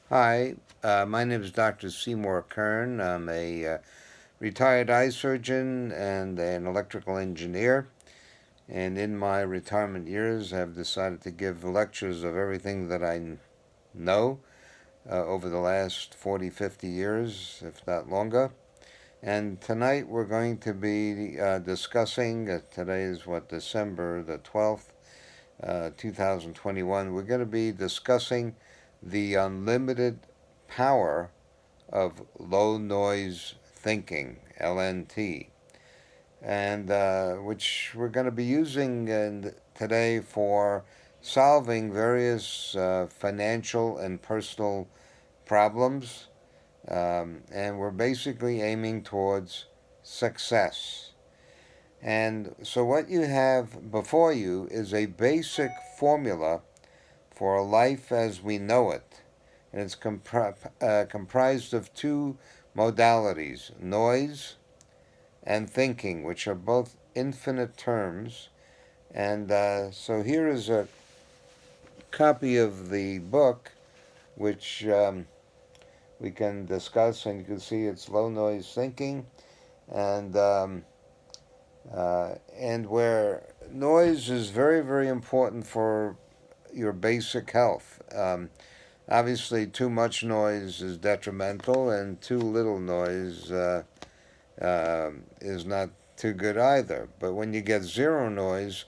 Hi, my name is Dr. Seymour Kern. I'm a retired eye surgeon and an electrical engineer. And in my retirement years, I've decided to give lectures of everything that I know over the last 40, 50 years, if not longer. And tonight we're going to be discussing, today is what, December the 12th, 2021. We're going to be discussing the unlimited power of low noise thinking, LNT, and which we're going to be using today for solving various financial and personal problems. And we're basically aiming towards success. And so, what you have before you is a basic formula for a life as we know it. And it's comprised of two modalities, noise and thinking, which are both infinite terms. And so here is a copy of the book, which we can discuss, and you can see it's low noise thinking, and where noise is very, very important for your basic health. Obviously, too much noise is detrimental, and too little noise is not too good either. But when you get zero noise,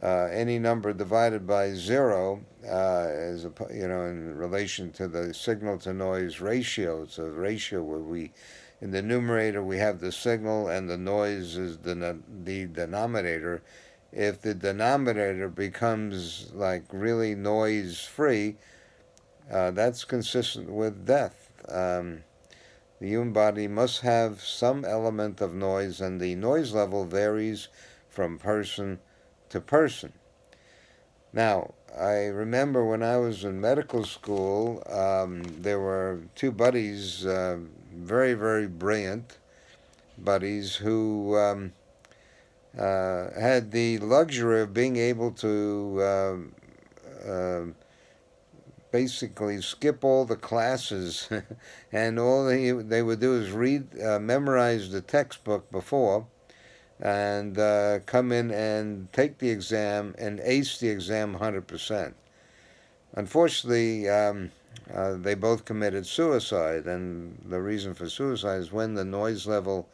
any number divided by zero is in relation to the signal to noise ratio. It's a ratio where we, in the numerator, we have the signal and the noise is the denominator. If the denominator becomes like really noise free, that's consistent with death. The human body must have some element of noise, and the noise level varies from person to person. Now, I remember when I was in medical school, there were two buddies, very, very brilliant buddies, who had the luxury of being able to basically skip all the classes, and all they would do is memorize the textbook before, and come in and take the exam and ace the exam 100%. Unfortunately, they both committed suicide, and the reason for suicide is when the noise level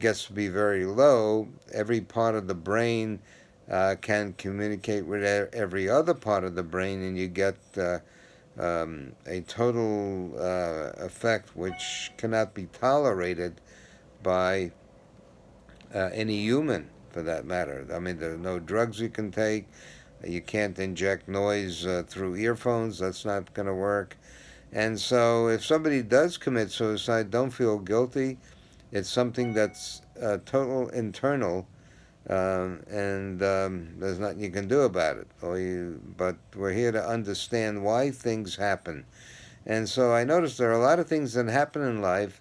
gets to be very low, every part of the brain can communicate with every other part of the brain, and you get a total effect which cannot be tolerated by any human, for that matter. I mean, there are no drugs you can take. You can't inject noise through earphones. That's not going to work. And so, if somebody does commit suicide, don't feel guilty. It's something that's total internal, and there's nothing you can do about it. But we're here to understand why things happen. And so I noticed there are a lot of things that happen in life,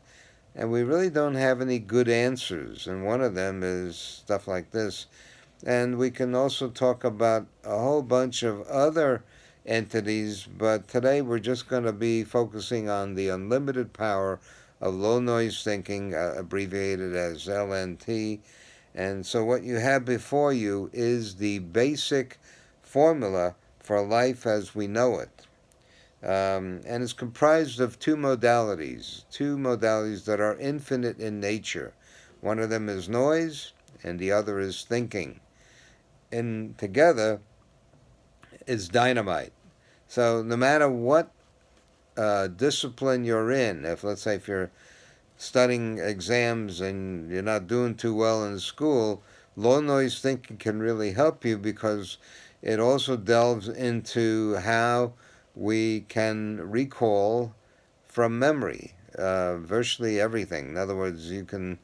and we really don't have any good answers. And one of them is stuff like this. And we can also talk about a whole bunch of other entities, but today we're just going to be focusing on the unlimited power of low noise thinking, abbreviated as LNT. And so, what you have before you is the basic formula for life as we know it. And it's comprised of two modalities that are infinite in nature. One of them is noise, and the other is thinking. And together, it's dynamite. So, no matter what discipline you're in, let's say if you're studying exams and you're not doing too well in school, low noise thinking can really help you, because it also delves into how we can recall from memory virtually everything. In other words, you can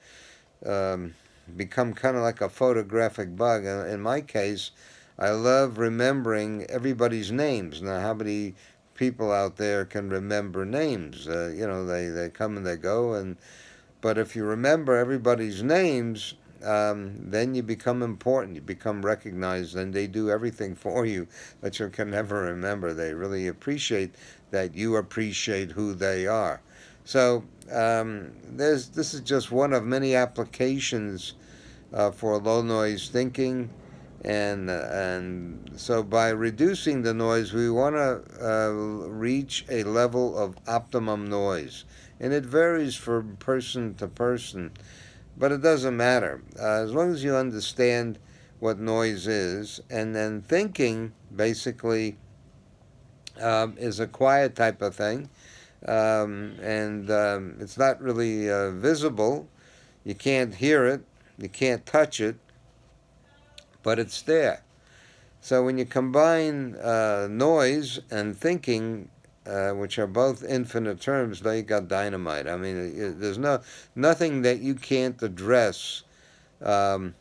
um, become kind of like a photographic bug. In my case, I love remembering everybody's names. Now, how many people out there can remember names? They come and they go, but if you remember everybody's names, then you become important, you become recognized, and they do everything for you that you can never remember. They really appreciate that you appreciate who they are. So this is just one of many applications for low noise thinking, and so by reducing the noise, we want to reach a level of optimum noise, and it varies from person to person, but it doesn't matter as long as you understand what noise is, and then thinking basically is a quiet type of thing, and it's not really visible. You can't hear it, you can't touch it, but it's there. So when you combine noise and thinking, which are both infinite terms, now you got dynamite. I mean, there's nothing that you can't address um,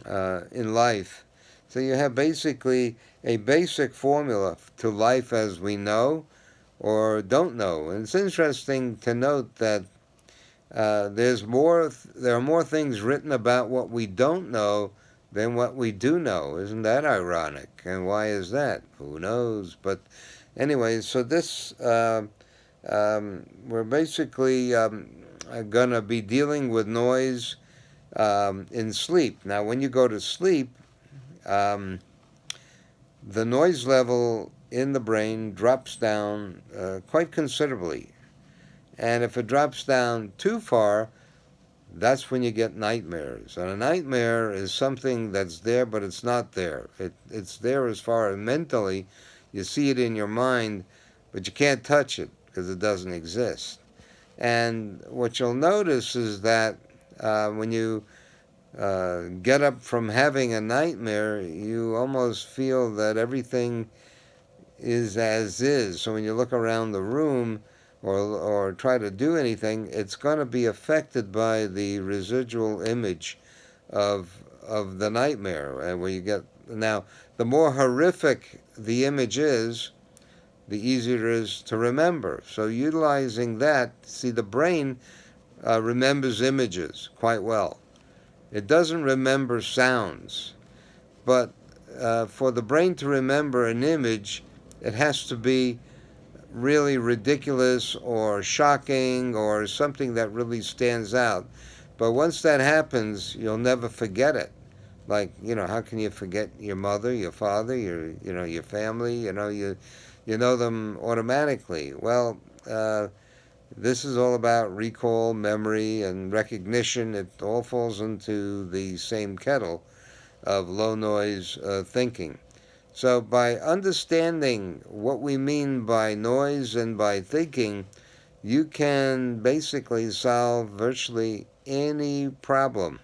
in life. So you have basically a basic formula to life as we know or don't know. And it's interesting to note that there are more things written about what we don't know than what we do know. Isn't that ironic? And why is that? Who knows? But anyway, so this we're basically going to be dealing with noise in sleep. Now, when you go to sleep, um, the noise level in the brain drops down quite considerably. And if it drops down too far, that's when you get nightmares. And a nightmare is something that's there, but it's not there. It's there as far as mentally, you see it in your mind, but you can't touch it because it doesn't exist. And what you'll notice is that when you get up from having a nightmare, you almost feel that everything is as is. So when you look around the room or try to do anything, it's going to be affected by the residual image of the nightmare. And where you get now, the more horrific the image is, the easier it is to remember. So utilizing that, see, the brain remembers images quite well. It doesn't remember sounds, but for the brain to remember an image, it has to be really ridiculous or shocking or something that really stands out. But once that happens, you'll never forget it. Like, how can you forget your mother, your father, your family? You know them automatically. Well, this is all about recall, memory, and recognition. It all falls into the same kettle of low noise thinking. So, by understanding what we mean by noise and by thinking, you can basically solve virtually any problem,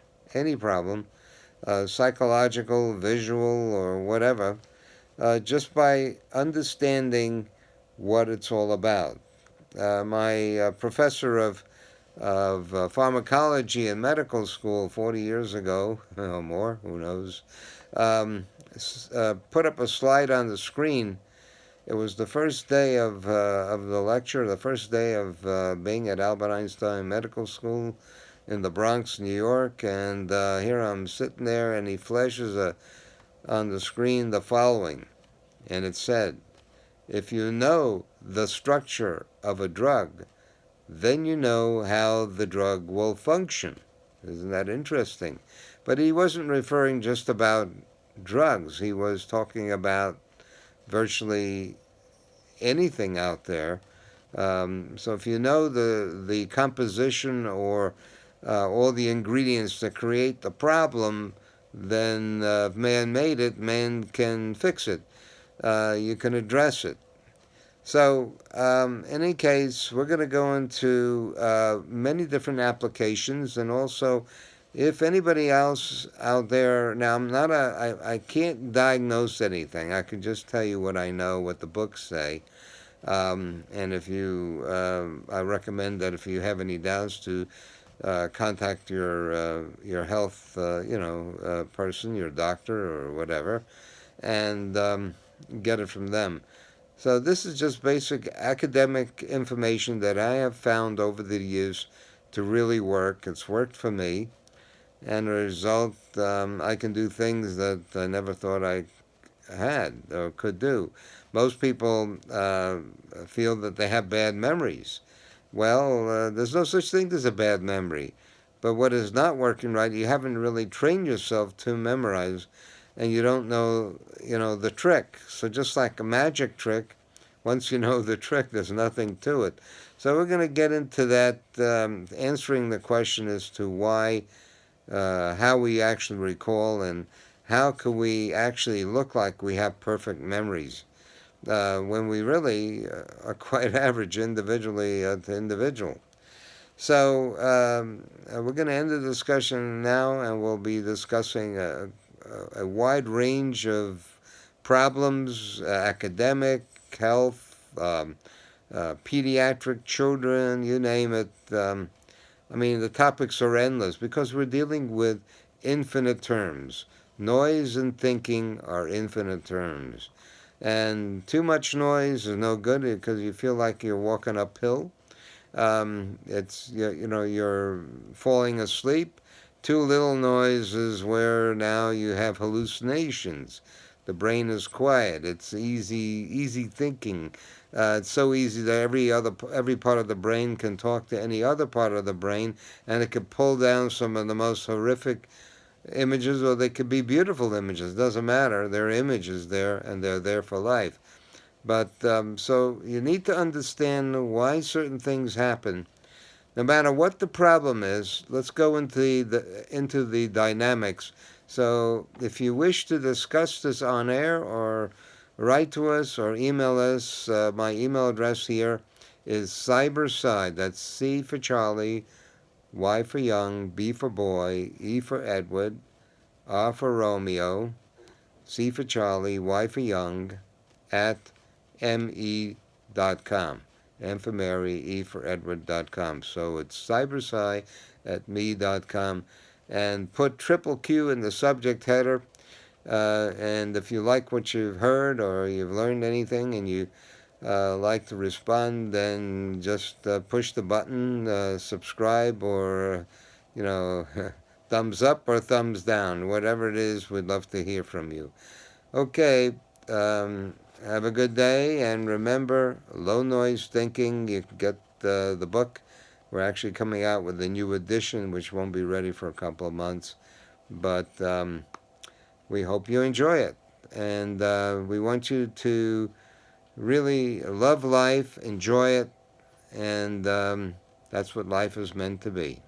psychological, visual, or whatever, just by understanding what it's all about. My professor of pharmacology in medical school 40 years ago, or more, who knows, put up a slide on the screen. It was the first day of the lecture, the first day of being at Albert Einstein Medical School in the Bronx, New York, and here I'm sitting there, and he flashes on the screen the following, and it said, "If you know the structure of a drug, then you know how the drug will function." Isn't that interesting? But he wasn't referring just about drugs. He was talking about virtually anything out there. So if you know the composition or all the ingredients that create the problem, then if man made it, man can fix it. You can address it. So, in any case, we're going to go into many different applications, and also, if anybody else out there, now I can't diagnose anything. I can just tell you what I know, what the books say, and if you, I recommend that if you have any doubts, to contact your health, person, your doctor or whatever, and get it from them. So this is just basic academic information that I have found over the years to really work. It's worked for me, and as a result, I can do things that I never thought I had or could do. Most people feel that they have bad memories. Well, there's no such thing as a bad memory. But what is not working right, you haven't really trained yourself to memorize, and you don't know, the trick. So just like a magic trick, once you know the trick, there's nothing to it. So we're going to get into that, answering the question as to why, how we actually recall, and how can we actually look like we have perfect memories when we really are quite average individually to individual. So we're going to end the discussion now, and we'll be discussing a wide range of problems, academic, health, pediatric, children, you name it. I mean, the topics are endless because we're dealing with infinite terms. Noise and thinking are infinite terms. And too much noise is no good because you feel like you're walking uphill. It's you're falling asleep. Too little noise is where now you have hallucinations. The brain is quiet. It's easy thinking. It's so easy that every part of the brain can talk to any other part of the brain, and it could pull down some of the most horrific images, or they could be beautiful images. Doesn't matter. They're images there, and they're there for life. But so you need to understand why certain things happen. No matter what the problem is, let's go into the dynamics. So if you wish to discuss this on air, or write to us or email us, my email address here is cyberside. That's C for Charlie, Y for Young, B for Boy, E for Edward, R for Romeo, C for Charlie, Y for Young, at me.com. M for Mary, E for Edward.com. So it's cybersci at me.com. And put triple Q in the subject header. And if you like what you've heard or you've learned anything and you like to respond, then just push the button, subscribe, or, you know, thumbs up or thumbs down. Whatever it is, we'd love to hear from you. Okay. Have a good day, and remember, low noise thinking. You can get the book. We're actually coming out with a new edition, which won't be ready for a couple of months, but we hope you enjoy it. And we want you to really love life, enjoy it, and that's what life is meant to be.